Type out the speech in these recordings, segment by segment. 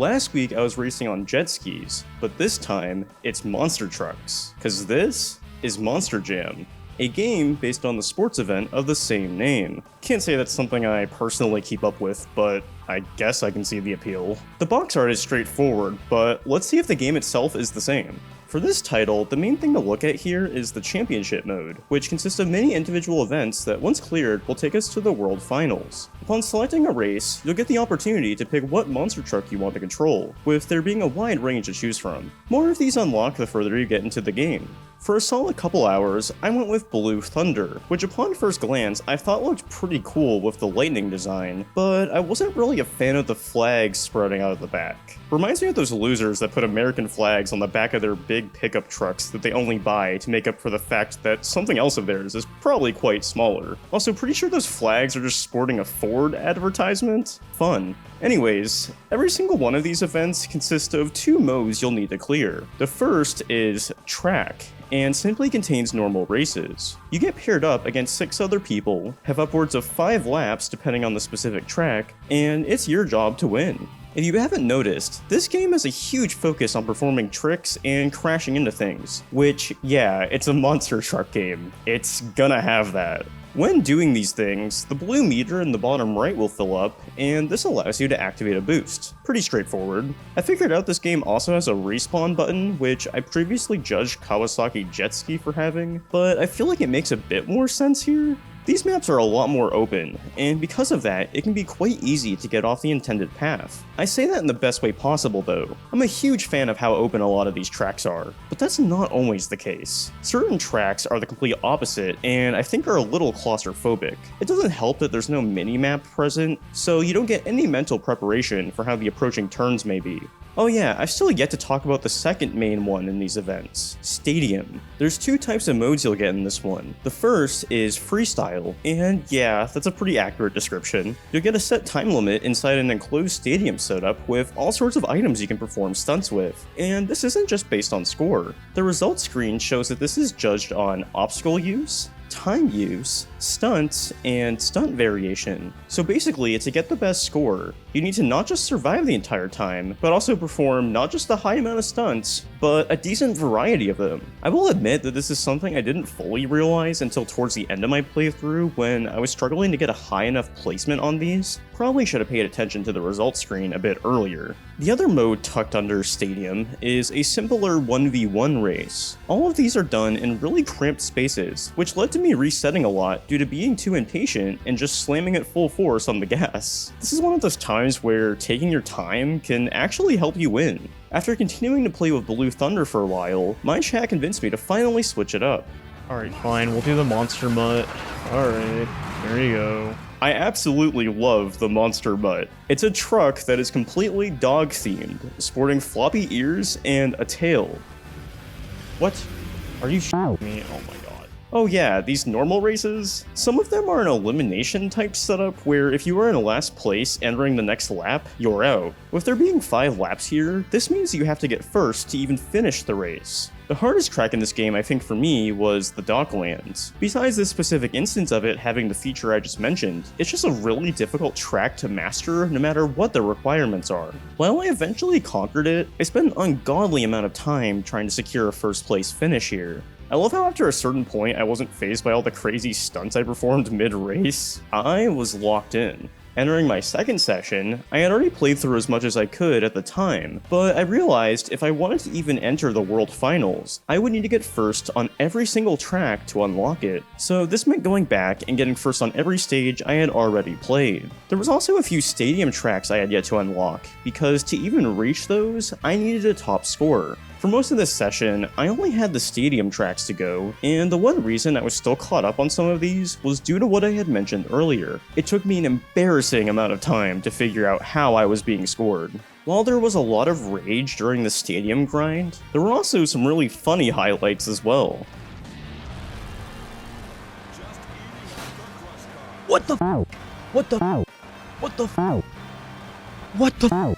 Last week I was racing on Jetskis, but this time it's monster trucks, cause this is Monster Jam, a game based on the sports event of the same name. Can't say that's something I personally keep up with, but I guess I can see the appeal. The box art is straightforward, but let's see if the game itself is the same. For this title, the main thing to look at here is the Championship mode, which consists of many individual events that once cleared will take us to the World Finals. Upon selecting a race, you'll get the opportunity to pick what monster truck you want to control, with there being a wide range to choose from. More of these unlock the further you get into the game. For a solid couple hours, I went with Blue Thunder, which upon first glance I thought looked pretty cool with the lightning design, but I wasn't really a fan of the flags sprouting out of the back. Reminds me of those losers that put American flags on the back of their big pickup trucks that they only buy to make up for the fact that something else of theirs is probably quite smaller. Also, pretty sure those flags are just sporting a Ford advertisement? Fun. Anyways, every single one of these events consists of two modes you'll need to clear. The first is Track, and simply contains normal races. You get paired up against 6 other people, have upwards of 5 laps depending on the specific track, and it's your job to win. If you haven't noticed, this game has a huge focus on performing tricks and crashing into things, which, yeah, it's a monster truck game. It's gonna have that. When doing these things, the blue meter in the bottom right will fill up, and this allows you to activate a boost. Pretty straightforward. I figured out this game also has a respawn button, which I previously judged Kawasaki Jetski for having, but I feel like it makes a bit more sense here. These maps are a lot more open, and because of that, it can be quite easy to get off the intended path. I say that in the best way possible though. I'm a huge fan of how open a lot of these tracks are, but that's not always the case. Certain tracks are the complete opposite, and I think are a little claustrophobic. It doesn't help that there's no mini-map present, so you don't get any mental preparation for how the approaching turns may be. Oh yeah, I've still yet to talk about the second main one in these events, Stadium. There's 2 types of modes you'll get in this one. The first is Freestyle, and yeah, that's a pretty accurate description. You'll get a set time limit inside an enclosed stadium setup with all sorts of items you can perform stunts with, and this isn't just based on score. The results screen shows that this is judged on obstacle use, time use, stunts, and stunt variation. So basically, to get the best score, you need to not just survive the entire time, but also perform not just a high amount of stunts, but a decent variety of them. I will admit that this is something I didn't fully realize until towards the end of my playthrough when I was struggling to get a high enough placement on these. Probably should have paid attention to the results screen a bit earlier. The other mode tucked under Stadium is a simpler 1v1 race. All of these are done in really cramped spaces, which led to me resetting a lot due to being too impatient and just slamming at full force on the gas. This is one of those times where taking your time can actually help you win. After continuing to play with Blue Thunder for a while, my chat convinced me to finally switch it up. Alright, fine, we'll do the monster mutt. Alright, there you go. I absolutely love the Monster Mutt. It's a truck that is completely dog-themed, sporting floppy ears and a tail. What? Are you shitting me? Oh my god. Oh yeah, these normal races, some of them are an elimination type setup where if you are in last place entering the next lap, you're out. With there being 5 laps here, this means you have to get first to even finish the race. The hardest track in this game, I think for me, was the Docklands. Besides this specific instance of it having the feature I just mentioned, it's just a really difficult track to master no matter what the requirements are. While I eventually conquered it, I spent an ungodly amount of time trying to secure a first place finish here. I love how after a certain point I wasn't fazed by all the crazy stunts I performed mid-race. I was locked in. Entering my second session, I had already played through as much as I could at the time, but I realized if I wanted to even enter the World Finals, I would need to get first on every single track to unlock it. So this meant going back and getting first on every stage I had already played. There was also a few stadium tracks I had yet to unlock, because to even reach those, I needed a top score. For most of this session, I only had the stadium tracks to go, and the one reason I was still caught up on some of these was due to what I had mentioned earlier. It took me an embarrassing amount of time to figure out how I was being scored. While there was a lot of rage during the stadium grind, there were also some really funny highlights as well. What the f? What the f? What the f? What the f?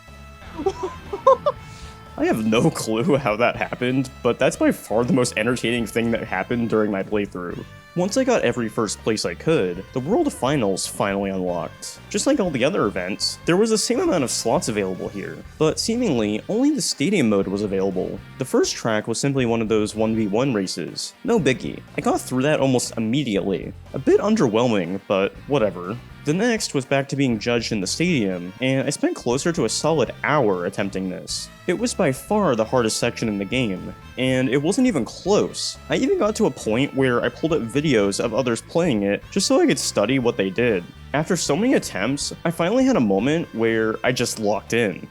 I have no clue how that happened, but that's by far the most entertaining thing that happened during my playthrough. Once I got every first place I could, the World Finals finally unlocked. Just like all the other events, there was the same amount of slots available here, but seemingly only the stadium mode was available. The first track was simply one of those 1v1 races. No biggie. I got through that almost immediately. A bit underwhelming, but whatever. The next was back to being judged in the stadium, and I spent closer to a solid hour attempting this. It was by far the hardest section in the game, and it wasn't even close. I even got to a point where I pulled up videos of others playing it just so I could study what they did. After so many attempts, I finally had a moment where I just locked in.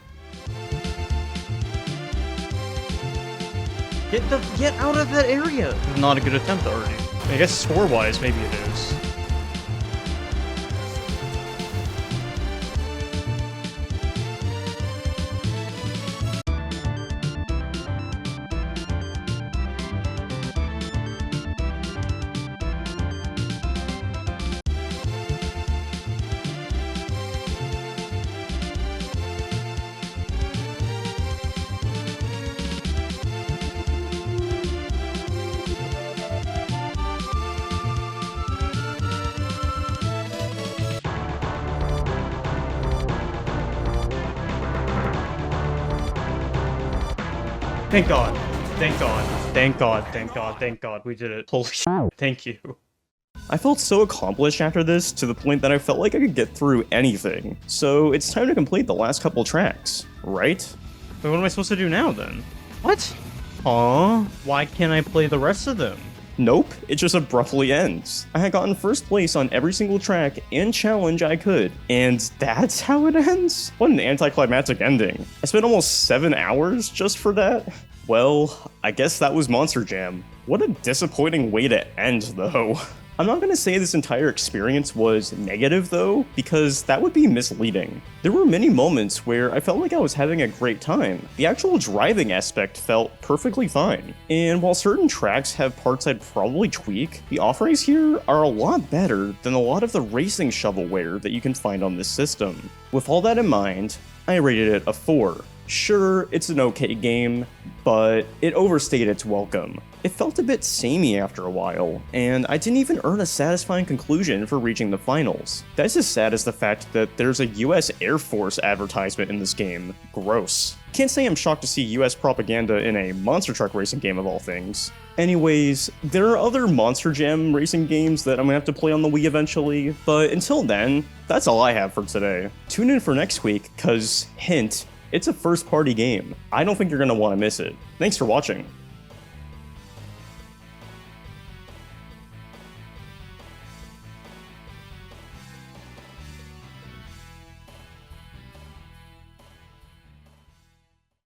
Get out of that area! Not a good attempt already. I guess score-wise, maybe it is. Thank God. Thank God. Thank God. Thank God. Thank God. We did it. Holy shit. Thank you. I felt so accomplished after this to the point that I felt like I could get through anything. So it's time to complete the last couple tracks, right? Wait, what am I supposed to do now then? What? Aw, why can't I play the rest of them? Nope, it just abruptly ends. I had gotten first place on every single track and challenge I could, and that's how it ends? What an anticlimactic ending. I spent almost 7 hours just for that? Well, I guess that was Monster Jam. What a disappointing way to end, though. I'm not gonna say this entire experience was negative though, because that would be misleading. There were many moments where I felt like I was having a great time. The actual driving aspect felt perfectly fine. And while certain tracks have parts I'd probably tweak, the offerings here are a lot better than a lot of the racing shovelware that you can find on this system. With all that in mind, I rated it a 4. Sure, it's an okay game, but it overstayed its welcome. It felt a bit samey after a while, and I didn't even earn a satisfying conclusion for reaching the finals. That's as sad as the fact that there's a US Air Force advertisement in this game. Gross. Can't say I'm shocked to see US propaganda in a monster truck racing game of all things. Anyways, there are other Monster Jam racing games that I'm gonna have to play on the Wii eventually, but until then, that's all I have for today. Tune in for next week, cause, hint, it's a first-party game. I don't think you're gonna want to miss it. Thanks for watching.